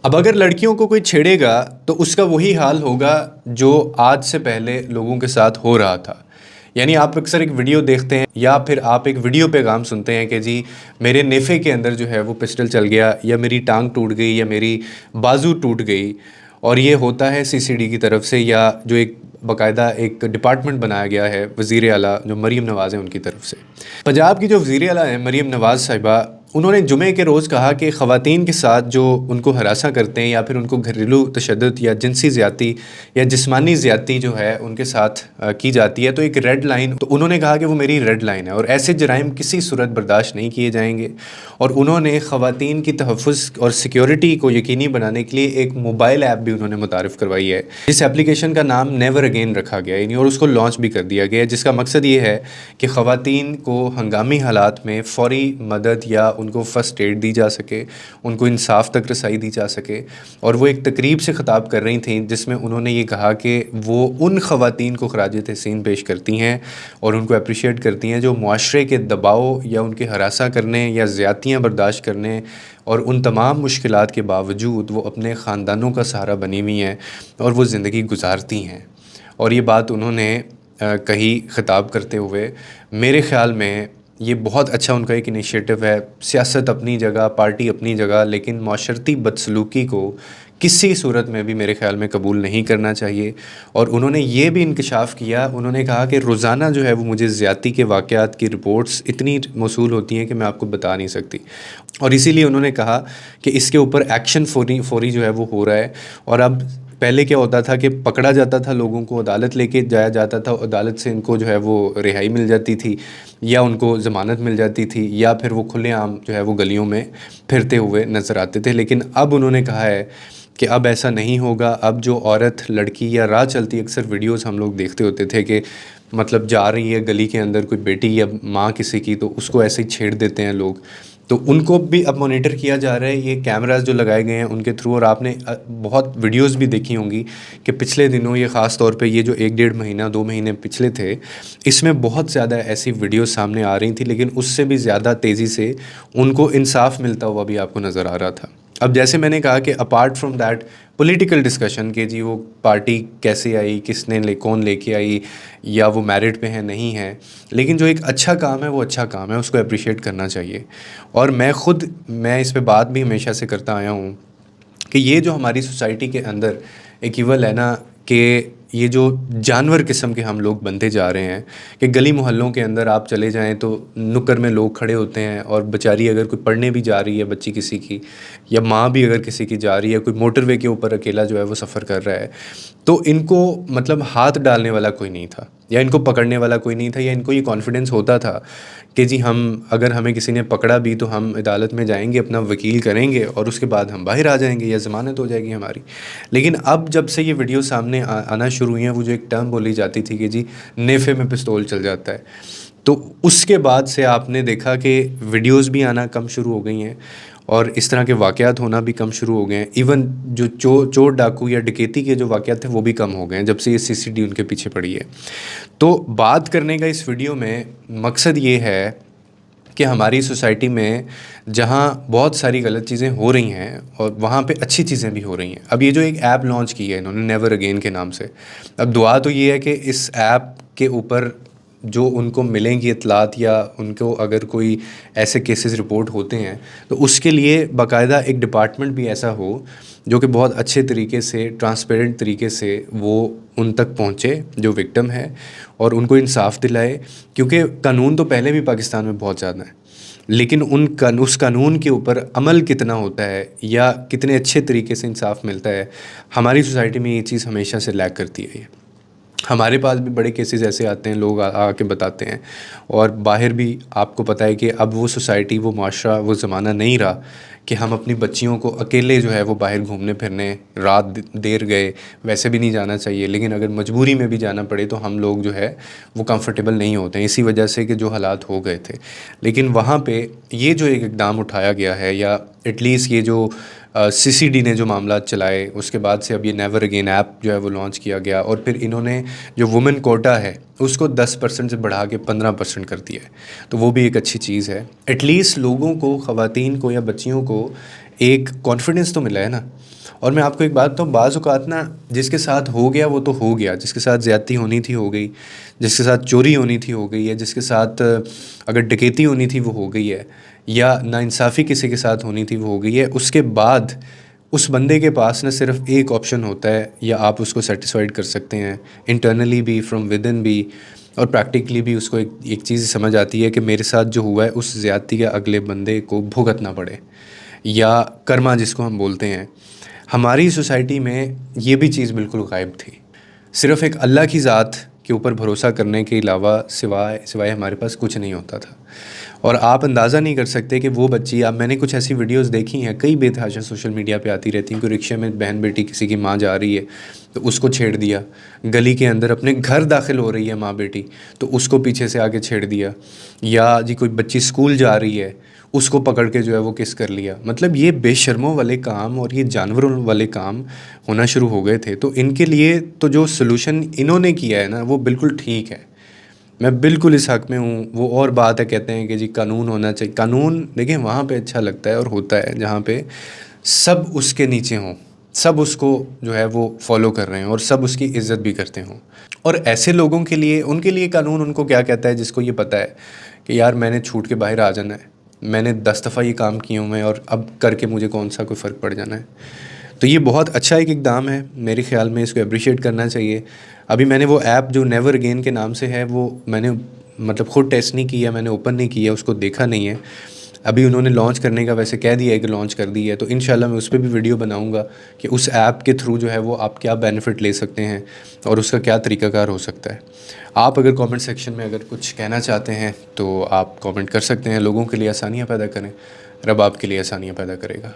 اب اگر لڑکیوں کو کوئی چھیڑے گا تو اس کا وہی حال ہوگا جو آج سے پہلے لوگوں کے ساتھ ہو رہا تھا. یعنی آپ اکثر ایک ویڈیو دیکھتے ہیں یا پھر آپ ایک ویڈیو پیغام سنتے ہیں کہ جی میرے نیفے کے اندر جو ہے وہ پسٹل چل گیا، یا میری ٹانگ ٹوٹ گئی، یا میری بازو ٹوٹ گئی. اور یہ ہوتا ہے سی سی ڈی کی طرف سے، یا جو ایک باقاعدہ ایک ڈپارٹمنٹ بنایا گیا ہے وزیر اعلیٰ جو مریم نواز ہیں ان کی طرف سے. پنجاب کی جو وزیر اعلیٰ ہیں مریم نواز صاحبہ، انہوں نے جمعے کے روز کہا کہ خواتین کے ساتھ جو ان کو ہراساں کرتے ہیں یا پھر ان کو گھریلو تشدد یا جنسی زیادتی یا جسمانی زیادتی جو ہے ان کے ساتھ کی جاتی ہے تو ایک ریڈ لائن، تو انہوں نے کہا کہ وہ میری ریڈ لائن ہے اور ایسے جرائم کسی صورت برداشت نہیں کیے جائیں گے. اور انہوں نے خواتین کی تحفظ اور سیکیورٹی کو یقینی بنانے کے لیے ایک موبائل ایپ بھی انہوں نے متعارف کروائی ہے. اس ایپلیکیشن کا نام نیور اگین رکھا گیا یعنی، اور اس کو لانچ بھی کر دیا گیا ہے، جس کا مقصد یہ ہے کہ خواتین کو ہنگامی حالات میں فوری مدد یا ان کو فرسٹ ایڈ دی جا سکے، ان کو انصاف تک رسائی دی جا سکے. اور وہ ایک تقریب سے خطاب کر رہی تھیں جس میں انہوں نے یہ کہا کہ وہ ان خواتین کو خراج تحسین پیش کرتی ہیں اور ان کو اپریشیٹ کرتی ہیں جو معاشرے کے دباؤ یا ان کے ہراساں کرنے یا زیادتیاں برداشت کرنے اور ان تمام مشکلات کے باوجود وہ اپنے خاندانوں کا سہارا بنی ہوئی ہیں اور وہ زندگی گزارتی ہیں. اور یہ بات انہوں نے کہی خطاب کرتے ہوئے. میرے خیال میں یہ بہت اچھا ان کا ایک انیشیٹو ہے. سیاست اپنی جگہ، پارٹی اپنی جگہ، لیکن معاشرتی بدسلوکی کو کسی صورت میں بھی میرے خیال میں قبول نہیں کرنا چاہیے. اور انہوں نے یہ بھی انکشاف کیا، انہوں نے کہا کہ روزانہ جو ہے وہ مجھے زیادتی کے واقعات کی رپورٹس اتنی موصول ہوتی ہیں کہ میں آپ کو بتا نہیں سکتی. اور اسی لیے انہوں نے کہا کہ اس کے اوپر ایکشن فوری جو ہے وہ ہو رہا ہے. اور اب پہلے کیا ہوتا تھا کہ پکڑا جاتا تھا، لوگوں کو عدالت لے کے جایا جاتا تھا، عدالت سے ان کو جو ہے وہ رہائی مل جاتی تھی یا ان کو ضمانت مل جاتی تھی، یا پھر وہ کھلے عام جو ہے وہ گلیوں میں پھرتے ہوئے نظر آتے تھے. لیکن اب انہوں نے کہا ہے کہ اب ایسا نہیں ہوگا. اب جو عورت، لڑکی یا راہ چلتی، اکثر ویڈیوز ہم لوگ دیکھتے ہوتے تھے کہ مطلب جا رہی ہے گلی کے اندر کوئی بیٹی یا ماں کسی کی، تو اس کو ایسے ہی چھیڑ دیتے ہیں لوگ. تو ان کو بھی اب مانیٹر کیا جا رہا ہے، یہ کیمراز جو لگائے گئے ہیں ان کے تھرو. اور آپ نے بہت ویڈیوز بھی دیکھی ہوں گی کہ پچھلے دنوں یہ خاص طور پہ یہ جو 1-1.5 مہینہ 2 مہینے پچھلے تھے، اس میں بہت زیادہ ایسی ویڈیوز سامنے آ رہی تھیں، لیکن اس سے بھی زیادہ تیزی سے ان کو انصاف ملتا ہوا بھی آپ کو نظر آ رہا تھا. اب جیسے میں نے کہا کہ apart from that political discussion کہ جی وہ پارٹی کیسے آئی، کس نے کون لے کے آئی، یا وہ میرٹ پہ ہے نہیں ہے، لیکن جو ایک اچھا کام ہے وہ اچھا کام ہے، اس کو اپریشیٹ کرنا چاہیے. اور میں اس پہ بات بھی ہمیشہ سے کرتا آیا ہوں کہ یہ جو ہماری سوسائٹی کے اندر ایک ایول ہے نا، کہ یہ جو جانور قسم کے ہم لوگ بنتے جا رہے ہیں کہ گلی محلوں کے اندر آپ چلے جائیں تو نکر میں لوگ کھڑے ہوتے ہیں، اور بیچاری اگر کوئی پڑھنے بھی جا رہی ہے بچی کسی کی، یا ماں بھی اگر کسی کی جا رہی ہے، کوئی موٹر وے کے اوپر اکیلا جو ہے وہ سفر کر رہا ہے، تو ان کو مطلب ہاتھ ڈالنے والا کوئی نہیں تھا، یا ان کو پکڑنے والا کوئی نہیں تھا، یا ان کو یہ کانفیڈنس ہوتا تھا کہ جی اگر ہمیں کسی نے پکڑا بھی تو ہم عدالت میں جائیں گے، اپنا وکیل کریں گے اور اس کے بعد ہم باہر آ جائیں گے یا ضمانت ہو جائے گی ہماری. لیکن اب جب سے یہ ویڈیو سامنے آنا شروع ہوئی ہیں، وہ جو ایک ٹرم بولی جاتی تھی کہ جی نیفے میں پستول چل جاتا ہے، تو اس کے بعد سے آپ نے دیکھا کہ ویڈیوز بھی آنا کم شروع ہو گئی ہیں اور اس طرح کے واقعات ہونا بھی کم شروع ہو گئے ہیں. ایون جو چور ڈاکو یا ڈکیتی کے جو واقعات تھے وہ بھی کم ہو گئے ہیں جب سے یہ سی سی ڈی ان کے پیچھے پڑی ہے. تو بات کرنے کا اس ویڈیو میں مقصد یہ ہے کہ ہماری سوسائٹی میں جہاں بہت ساری غلط چیزیں ہو رہی ہیں اور وہاں پہ اچھی چیزیں بھی ہو رہی ہیں. اب یہ جو ایک ایپ لانچ کی ہے انہوں نے نیور اگین کے نام سے، اب دعا تو یہ ہے کہ اس ایپ کے اوپر جو ان کو ملیں گی اطلاعات، یا ان کو اگر کوئی ایسے کیسز رپورٹ ہوتے ہیں تو اس کے لیے باقاعدہ ایک ڈپارٹمنٹ بھی ایسا ہو جو کہ بہت اچھے طریقے سے، ٹرانسپیرنٹ طریقے سے وہ ان تک پہنچے جو وکٹم ہے اور ان کو انصاف دلائے. کیونکہ قانون تو پہلے بھی پاکستان میں بہت زیادہ ہیں، لیکن اس قانون کے اوپر عمل کتنا ہوتا ہے یا کتنے اچھے طریقے سے انصاف ملتا ہے، ہماری سوسائٹی میں یہ چیز ہمیشہ سے لیک کرتی ہے. ہمارے پاس بھی بڑے کیسز ایسے آتے ہیں، لوگ آ کے بتاتے ہیں، اور باہر بھی آپ کو پتہ ہے کہ اب وہ سوسائٹی، وہ معاشرہ، وہ زمانہ نہیں رہا کہ ہم اپنی بچیوں کو اکیلے جو ہے وہ باہر گھومنے پھرنے، رات دیر گئے، ویسے بھی نہیں جانا چاہیے، لیکن اگر مجبوری میں بھی جانا پڑے تو ہم لوگ جو ہے وہ کمفرٹیبل نہیں ہوتے ہیں، اسی وجہ سے کہ جو حالات ہو گئے تھے. لیکن وہاں پہ یہ جو ایک اقدام اٹھایا گیا ہے، یا ایٹ لیسٹ یہ جو سی سی ڈی نے جو معاملات چلائے، اس کے بعد سے اب یہ نیور اگین ایپ جو ہے وہ لانچ کیا گیا، اور پھر انہوں نے جو وومن کوٹا ہے اس کو 10% سے بڑھا کے 15% کر دیا ہے، تو وہ بھی ایک اچھی چیز ہے. ایٹ لیسٹ لوگوں کو، خواتین کو یا بچیوں کو ایک کانفیڈنس تو ملا ہے نا. اور میں آپ کو ایک بات بتاؤں, بعض اوقات نا جس کے ساتھ ہو گیا وہ تو ہو گیا, جس کے ساتھ زیادتی ہونی تھی ہو گئی, جس کے ساتھ چوری ہونی تھی ہو گئی ہے, جس کے ساتھ اگر ڈکیتی ہونی تھی وہ ہو گئی ہے, یا ناانصافی کسی کے ساتھ ہونی تھی وہ ہو گئی ہے. اس کے بعد اس بندے کے پاس نہ صرف ایک آپشن ہوتا ہے, یا آپ اس کو سیٹسفائیڈ کر سکتے ہیں انٹرنلی بھی, فرام ود ان بھی, اور پریکٹیکلی بھی. اس کو ایک چیز سمجھ آتی ہے کہ میرے ساتھ جو ہوا ہے اس زیادتی کا اگلے بندے کو بھگتنا پڑے, یا کرما جس کو ہم بولتے ہیں. ہماری سوسائٹی میں یہ بھی چیز بالکل غائب تھی. صرف ایک اللہ کی ذات کے اوپر بھروسہ کرنے کے علاوہ سوائے ہمارے پاس کچھ نہیں ہوتا تھا. اور آپ اندازہ نہیں کر سکتے کہ وہ بچی, اب میں نے کچھ ایسی ویڈیوز دیکھی ہیں, کئی بے تحاشا سوشل میڈیا پہ آتی رہتی ہیں, کہ رکشے میں بہن بیٹی کسی کی ماں جا رہی ہے تو اس کو چھیڑ دیا, گلی کے اندر اپنے گھر داخل ہو رہی ہے ماں بیٹی تو اس کو پیچھے سے آگے چھیڑ دیا, یا جی کوئی بچی اسکول جا رہی ہے اس کو پکڑ کے جو ہے وہ کس کر لیا. مطلب یہ بے شرموں والے کام اور یہ جانوروں والے کام ہونا شروع ہو گئے تھے. تو ان کے لیے تو جو سلوشن انہوں نے کیا ہے نا وہ بالکل ٹھیک ہے, میں بالکل اس حق میں ہوں. وہ اور بات ہے, کہتے ہیں کہ جی قانون ہونا چاہیے. قانون دیکھیں وہاں پہ اچھا لگتا ہے اور ہوتا ہے جہاں پہ سب اس کے نیچے ہوں, سب اس کو جو ہے وہ فالو کر رہے ہیں اور سب اس کی عزت بھی کرتے ہوں. اور ایسے لوگوں کے لیے, ان کے لیے قانون ان کو کیا کہتا ہے, جس کو یہ پتہ ہے کہ یار میں نے چھوٹ کے باہر آ جانا ہے, میں نے 10 دفعہ یہ کام کیے ہوں میں, اور اب کر کے مجھے کون سا کوئی فرق پڑ جانا ہے. تو یہ بہت اچھا ایک اقدام ہے میرے خیال میں, اس کو اپریشیٹ کرنا چاہیے. ابھی میں نے وہ ایپ جو نیور اگین کے نام سے ہے وہ میں نے مطلب خود ٹیسٹ نہیں کیا, میں نے اوپن نہیں کیا, اس کو دیکھا نہیں ہے. ابھی انہوں نے لانچ کرنے کا ویسے کہہ دیا ہے کہ لانچ کر دی ہے, تو انشاءاللہ میں اس پہ بھی ویڈیو بناؤں گا کہ اس ایپ کے تھرو جو ہے وہ آپ کیا بینیفٹ لے سکتے ہیں اور اس کا کیا طریقہ کار ہو سکتا ہے. آپ اگر کامنٹ سیکشن میں اگر کچھ کہنا چاہتے ہیں تو آپ کامنٹ کر سکتے ہیں. لوگوں کے لیے آسانیاں پیدا کریں, رب آپ کے لیے آسانیاں پیدا کرے گا.